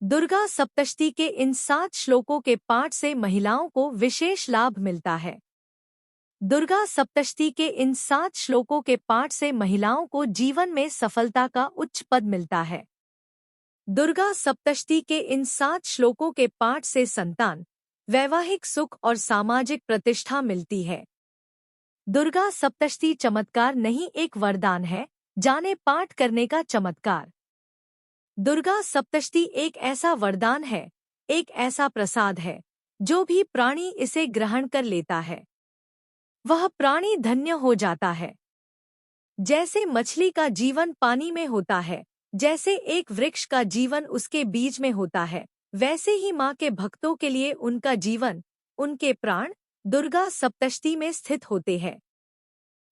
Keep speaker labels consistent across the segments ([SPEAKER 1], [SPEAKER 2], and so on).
[SPEAKER 1] दुर्गा सप्तशती के इन 7 श्लोकों के पाठ से महिलाओं को विशेष लाभ मिलता है। दुर्गा सप्तशती के इन 7 श्लोकों के पाठ से महिलाओं को जीवन में सफलता का उच्च पद मिलता है। दुर्गा सप्तशती के इन 7 श्लोकों के पाठ से संतान, वैवाहिक सुख और सामाजिक प्रतिष्ठा मिलती है। दुर्गा सप्तशती चमत्कार नहीं, एक वरदान है। जाने पाठ करने का चमत्कार। दुर्गा सप्तशती एक ऐसा वरदान है, एक ऐसा प्रसाद है, जो भी प्राणी इसे ग्रहण कर लेता है वह प्राणी धन्य हो जाता है। जैसे मछली का जीवन पानी में होता है, जैसे एक वृक्ष का जीवन उसके बीज में होता है, वैसे ही माँ के भक्तों के लिए उनका जीवन, उनके प्राण दुर्गा सप्तशती में स्थित होते हैं।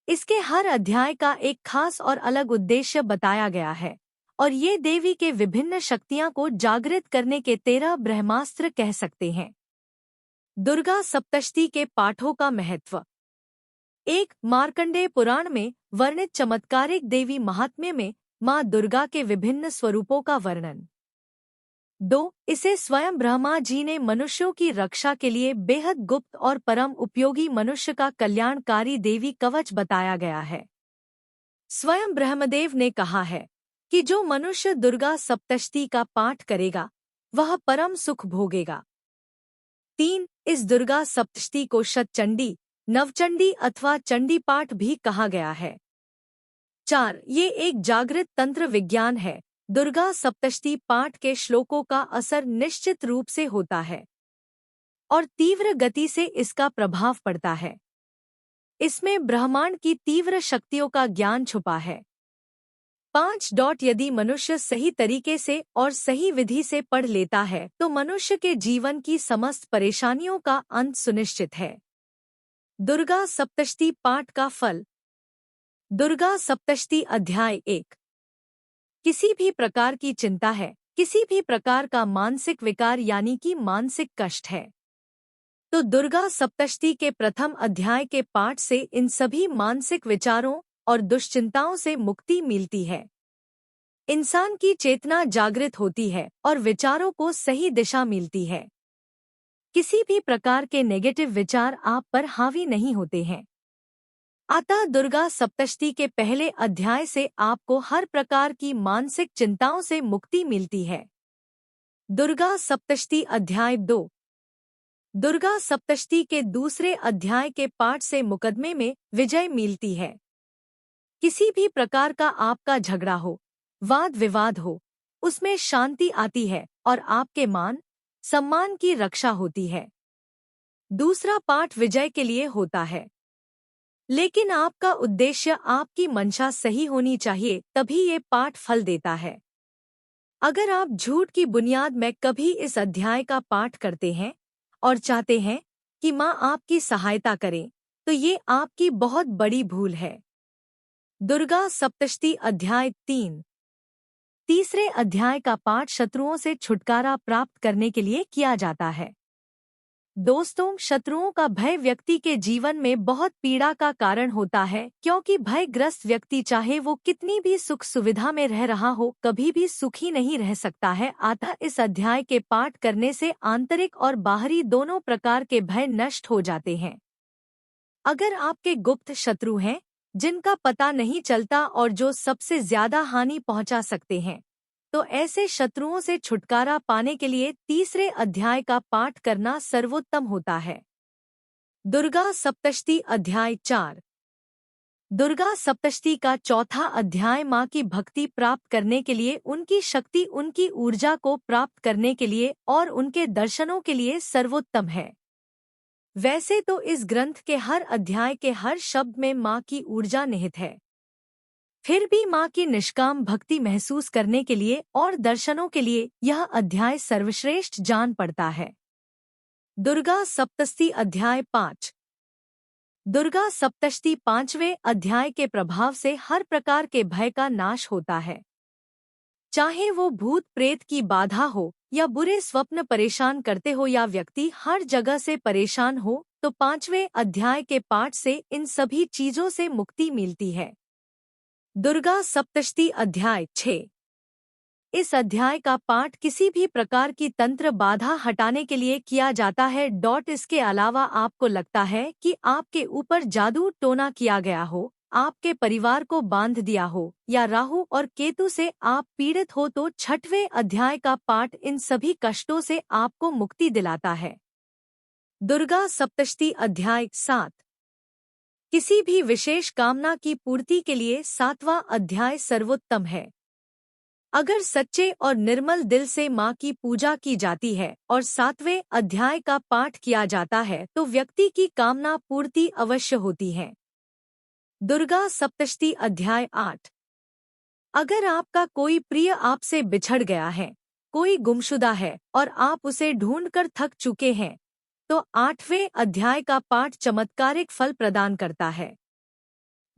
[SPEAKER 1] इसके हर अध्याय का एक खास और अलग उद्देश्य बताया गया है और ये देवी के विभिन्न शक्तियां को जागृत करने के 13 ब्रह्मास्त्र कह सकते हैं। दुर्गा सप्तशती के पाठों का महत्व। 1. मार्कंडेय पुराण में वर्णित चमत्कारिक देवी महात्म्य में माँ दुर्गा के विभिन्न स्वरूपों का वर्णन। 2. इसे स्वयं ब्रह्मा जी ने मनुष्यों की रक्षा के लिए बेहद गुप्त और परम उपयोगी मनुष्य का कल्याणकारी देवी कवच बताया गया है। स्वयं ब्रह्मदेव ने कहा है कि जो मनुष्य दुर्गा सप्तशती का पाठ करेगा वह परम सुख भोगेगा। 3. इस दुर्गा सप्तशती को शतचंडी, नवचंडी अथवा चंडी पाठ भी कहा गया है। 4. ये एक जागृत तंत्र विज्ञान है। दुर्गा सप्तशती पाठ के श्लोकों का असर निश्चित रूप से होता है और तीव्र गति से इसका प्रभाव पड़ता है। इसमें ब्रह्मांड की तीव्र शक्तियों का ज्ञान छुपा है। 5. यदि मनुष्य सही तरीके से और सही विधि से पढ़ लेता है तो मनुष्य के जीवन की समस्त परेशानियों का अंत सुनिश्चित है। दुर्गा सप्तशती पाठ का फल। दुर्गा सप्तशती अध्याय 1। किसी भी प्रकार की चिंता है, किसी भी प्रकार का मानसिक विकार यानी कि मानसिक कष्ट है, तो दुर्गा सप्तशती के प्रथम अध्याय के पाठ से इन सभी मानसिक विचारों और दुश्चिंताओं से मुक्ति मिलती है। इंसान की चेतना जागृत होती है और विचारों को सही दिशा मिलती है। किसी भी प्रकार के नेगेटिव विचार आप पर हावी नहीं होते हैं। अतः दुर्गा सप्तशती के पहले अध्याय से आपको हर प्रकार की मानसिक चिंताओं से मुक्ति मिलती है। दुर्गा सप्तशती अध्याय 2। दुर्गा सप्तशती के दूसरे अध्याय के पाठ से मुकदमे में विजय मिलती है। किसी भी प्रकार का आपका झगड़ा हो, वाद विवाद हो, उसमें शांति आती है और आपके मान सम्मान की रक्षा होती है। दूसरा पाठ विजय के लिए होता है, लेकिन आपका उद्देश्य, आपकी मंशा सही होनी चाहिए, तभी ये पाठ फल देता है। अगर आप झूठ की बुनियाद में कभी इस अध्याय का पाठ करते हैं और चाहते हैं कि माँ आपकी सहायता करें, तो ये आपकी बहुत बड़ी भूल है। दुर्गा सप्तशती अध्याय 3। तीसरे अध्याय का पाठ शत्रुओं से छुटकारा प्राप्त करने के लिए किया जाता है। दोस्तों, शत्रुओं का भय व्यक्ति के जीवन में बहुत पीड़ा का कारण होता है, क्योंकि भयग्रस्त व्यक्ति चाहे वो कितनी भी सुख सुविधा में रह रहा हो, कभी भी सुखी नहीं रह सकता है। अतः इस अध्याय के पाठ करने से आंतरिक और बाहरी दोनों प्रकार के भय नष्ट हो जाते हैं। अगर आपके गुप्त शत्रु हैं, जिनका पता नहीं चलता और जो सबसे ज्यादा हानि पहुंचा सकते हैं, तो ऐसे शत्रुओं से छुटकारा पाने के लिए तीसरे अध्याय का पाठ करना सर्वोत्तम होता है। दुर्गा सप्तशती अध्याय 4। दुर्गा सप्तशती का चौथा अध्याय माँ की भक्ति प्राप्त करने के लिए, उनकी शक्ति, उनकी ऊर्जा को प्राप्त करने के लिए और उनके दर्शनों के लिए सर्वोत्तम है। वैसे तो इस ग्रंथ के हर अध्याय के हर शब्द में माँ की ऊर्जा निहित है, फिर भी माँ की निष्काम भक्ति महसूस करने के लिए और दर्शनों के लिए यह अध्याय सर्वश्रेष्ठ जान पड़ता है। दुर्गा सप्तशती अध्याय 5। दुर्गा सप्तशती 5वें अध्याय के प्रभाव से हर प्रकार के भय का नाश होता है। चाहे वो भूत प्रेत की बाधा हो या बुरे स्वप्न परेशान करते हो या व्यक्ति हर जगह से परेशान हो, तो 5वें अध्याय के पाठ से इन सभी चीजों से मुक्ति मिलती है। दुर्गा सप्तशती अध्याय 6। इस अध्याय का पाठ किसी भी प्रकार की तंत्र बाधा हटाने के लिए किया जाता है। इसके अलावा आपको लगता है कि आपके ऊपर जादू टोना किया गया हो, आपके परिवार को बांध दिया हो या राहु और केतु से आप पीड़ित हो, तो छठवें अध्याय का पाठ इन सभी कष्टों से आपको मुक्ति दिलाता है। दुर्गा सप्तशती अध्याय 7। किसी भी विशेष कामना की पूर्ति के लिए 7वां अध्याय सर्वोत्तम है। अगर सच्चे और निर्मल दिल से माँ की पूजा की जाती है और 7वें अध्याय का पाठ किया जाता है तो व्यक्ति की कामना पूर्ति अवश्य होती है। दुर्गा सप्तशती अध्याय 8। अगर आपका कोई प्रिय आपसे बिछड़ गया है, कोई गुमशुदा है और आप उसे ढूंढकर थक चुके हैं, तो 8वें अध्याय का पाठ चमत्कारिक फल प्रदान करता है।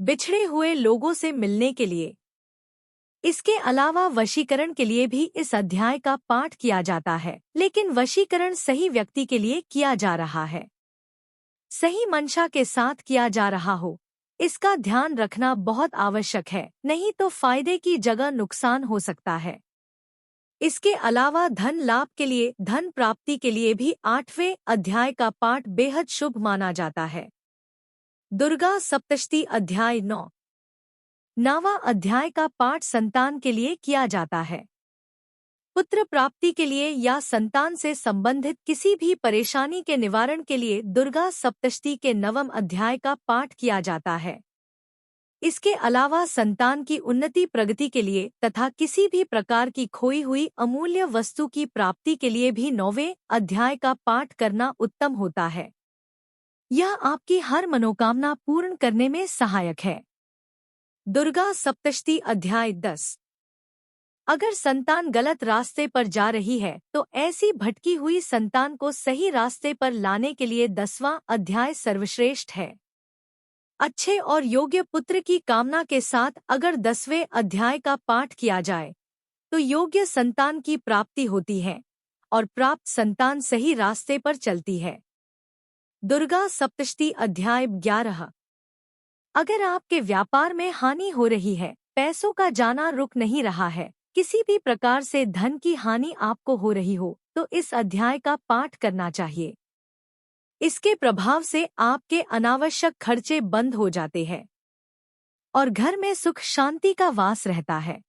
[SPEAKER 1] बिछड़े हुए लोगों से मिलने के लिए। इसके अलावा वशीकरण के लिए भी इस अध्याय का पाठ किया जाता है, लेकिन वशीकरण सही व्यक्ति के लिए किया जा रहा है, सही मंशा के साथ किया जा रहा हो, इसका ध्यान रखना बहुत आवश्यक है, नहीं तो फायदे की जगह नुकसान हो सकता है। इसके अलावा धन लाभ के लिए, धन प्राप्ति के लिए भी 8वें अध्याय का पाठ बेहद शुभ माना जाता है। दुर्गा सप्तशती अध्याय 9। 9वां अध्याय का पाठ संतान के लिए किया जाता है। पुत्र प्राप्ति के लिए या संतान से संबंधित किसी भी परेशानी के निवारण के लिए दुर्गा सप्तशती के 9वें अध्याय का पाठ किया जाता है। इसके अलावा संतान की उन्नति प्रगति के लिए तथा किसी भी प्रकार की खोई हुई अमूल्य वस्तु की प्राप्ति के लिए भी 9वें अध्याय का पाठ करना उत्तम होता है। यह आपकी हर मनोकामना पूर्ण करने में सहायक है। दुर्गा सप्तशती अध्याय 10। अगर संतान गलत रास्ते पर जा रही है तो ऐसी भटकी हुई संतान को सही रास्ते पर लाने के लिए 10वां अध्याय सर्वश्रेष्ठ है। अच्छे और योग्य पुत्र की कामना के साथ अगर 10वें अध्याय का पाठ किया जाए तो योग्य संतान की प्राप्ति होती है और प्राप्त संतान सही रास्ते पर चलती है। दुर्गा सप्तशती अध्याय 11। अगर आपके व्यापार में हानि हो रही है, पैसों का जाना रुक नहीं रहा है, किसी भी प्रकार से धन की हानि आपको हो रही हो, तो इस अध्याय का पाठ करना चाहिए। इसके प्रभाव से आपके अनावश्यक खर्चे बंद हो जाते हैं और घर में सुख शांति का वास रहता है।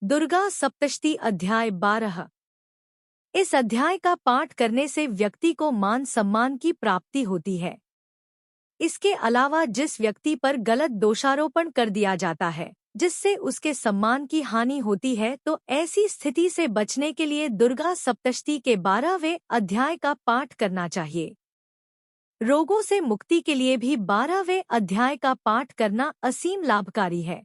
[SPEAKER 1] दुर्गा सप्तशती अध्याय 12। इस अध्याय का पाठ करने से व्यक्ति को मान सम्मान की प्राप्ति होती है। इसके अलावा जिस व्यक्ति पर गलत दोषारोपण कर दिया जाता है, जिससे उसके सम्मान की हानि होती है, तो ऐसी स्थिति से बचने के लिए दुर्गा सप्तशती के 12वें अध्याय का पाठ करना चाहिए। रोगों से मुक्ति के लिए भी 12वें अध्याय का पाठ करना असीम लाभकारी है।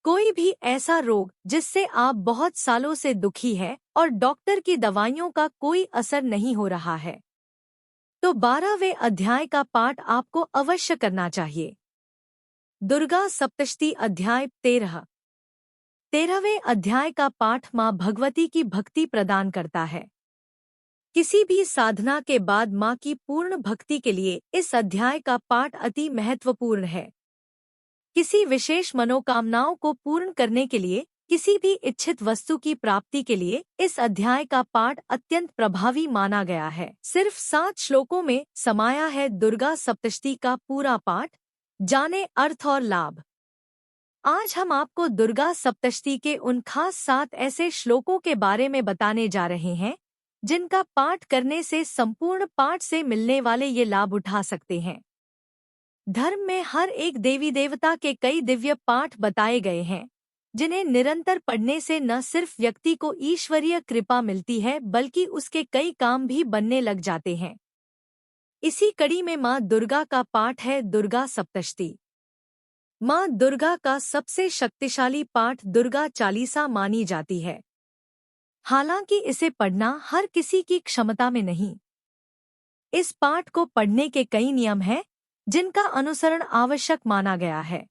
[SPEAKER 1] कोई भी ऐसा रोग जिससे आप बहुत सालों से दुखी है और डॉक्टर की दवाइयों का कोई असर नहीं हो रहा है, तो 12वें अध्याय का पाठ आपको अवश्य करना चाहिए। दुर्गा सप्तशती अध्याय 13। 13वें अध्याय का पाठ माँ भगवती की भक्ति प्रदान करता है। किसी भी साधना के बाद माँ की पूर्ण भक्ति के लिए इस अध्याय का पाठ अति महत्वपूर्ण है। किसी विशेष मनोकामनाओं को पूर्ण करने के लिए, किसी भी इच्छित वस्तु की प्राप्ति के लिए इस अध्याय का पाठ अत्यंत प्रभावी माना गया है। सिर्फ 7 श्लोकों में समाया है दुर्गा सप्तशती का पूरा पाठ। जाने अर्थ और लाभ। आज हम आपको दुर्गा सप्तशती के उन खास 7 ऐसे श्लोकों के बारे में बताने जा रहे हैं जिनका पाठ करने से संपूर्ण पाठ से मिलने वाले ये लाभ उठा सकते हैं। धर्म में हर एक देवी देवता के कई दिव्य पाठ बताए गए हैं जिन्हें निरंतर पढ़ने से न सिर्फ व्यक्ति को ईश्वरीय कृपा मिलती है बल्कि उसके कई काम भी बनने लग जाते हैं। इसी कड़ी में माँ दुर्गा का पाठ है दुर्गा सप्तशती। माँ दुर्गा का सबसे शक्तिशाली पाठ दुर्गा चालीसा मानी जाती है। हालांकि इसे पढ़ना हर किसी की क्षमता में नहीं। इस पाठ को पढ़ने के कई नियम हैं जिनका अनुसरण आवश्यक माना गया है।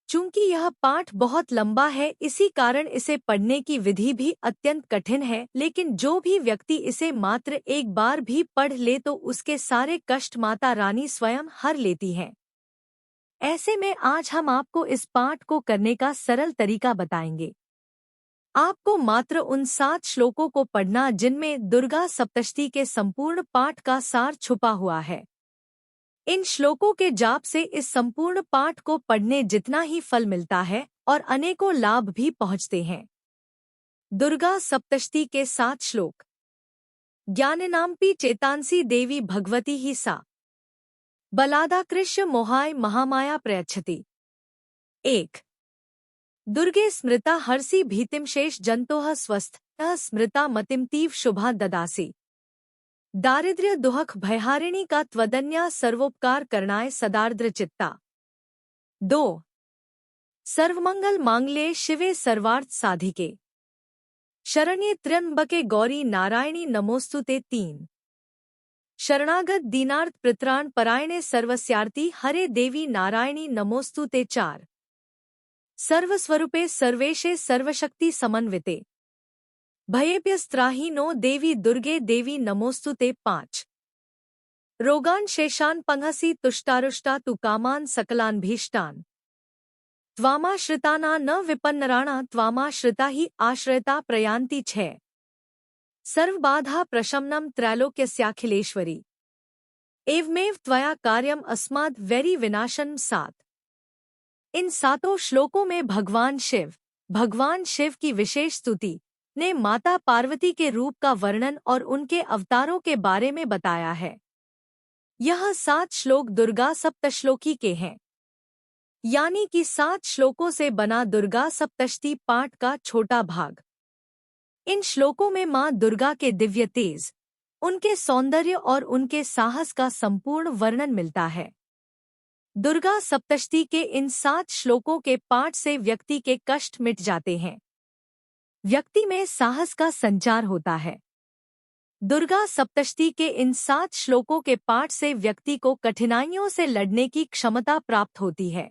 [SPEAKER 1] चूंकि यह पाठ बहुत लंबा है, इसी कारण इसे पढ़ने की विधि भी अत्यंत कठिन है, लेकिन जो भी व्यक्ति इसे मात्र एक बार भी पढ़ ले तो उसके सारे कष्ट माता रानी स्वयं हर लेती हैं। ऐसे में आज हम आपको इस पाठ को करने का सरल तरीका बताएंगे। आपको मात्र उन 7 श्लोकों को पढ़ना जिनमें दुर्गा सप्तशती के संपूर्ण पाठ का सार छुपा हुआ है। इन श्लोकों के जाप से इस संपूर्ण पाठ को पढ़ने जितना ही फल मिलता है और अनेकों लाभ भी पहुंचते हैं। दुर्गा सप्तशती के 7 श्लोक। ज्ञाननाम्पि चेतांसी देवी भगवती ही सा बलादाकृष्य मोहाय महामाया प्रयच्छति। 1। दुर्गे स्मृता हर्षि भीतिम शेष जंतोः स्वस्थः स्मृता मतिम तीव शुभा ददासी। दारिद्र्य दुहख भयहारिणी का त्वदन्या सर्वोपकार करणाय सदार्द्र चित्ता। 2। सर्वमंगल मांगल्ये शिवे सर्वार्थ साधिके शरण्ये त्र्यंबके गौरी नारायणी नमोस्तुते। 3। शरणागत दीनार्थ प्रत्राण परायणे सर्वस्यार्ति हरे देवी नारायणी नमोस्तुते। 4। सर्वस्वरूपे सर्वेशे सर्वशक्ति समन्विते भयेभ्यस्त्राहि नो देवी दुर्गे देवी नमोस्तुते। 5। रोगान शेषान पंहसि तुष्टारुष्टा तु कामान सकलान भीष्टान त्वामाश्रिताना न विपन्नराणा त्वामाश्रिता ही आश्रयता प्रयान्ति। 6। सर्वबाधा प्रशमनम त्रैलोक्यस्याखिलेश्वरी एवमेव त्वया कार्यम अस्माद् वैरी विनाशनम। 7। इन 7 श्लोकों में भगवान शिव की विशेष स्तुति ने माता पार्वती के रूप का वर्णन और उनके अवतारों के बारे में बताया है। यह 7 श्लोक दुर्गा सप्तश्लोकी के हैं, यानी कि 7 श्लोकों से बना दुर्गा सप्तशती पाठ का छोटा भाग। इन श्लोकों में मां दुर्गा के दिव्य तेज, उनके सौंदर्य और उनके साहस का संपूर्ण वर्णन मिलता है। दुर्गा सप्तशती के इन 7 श्लोकों के पाठ से व्यक्ति के कष्ट मिट जाते हैं, व्यक्ति में साहस का संचार होता है। दुर्गा सप्तशती के इन 7 श्लोकों के पाठ से व्यक्ति को कठिनाइयों से लड़ने की क्षमता प्राप्त होती है।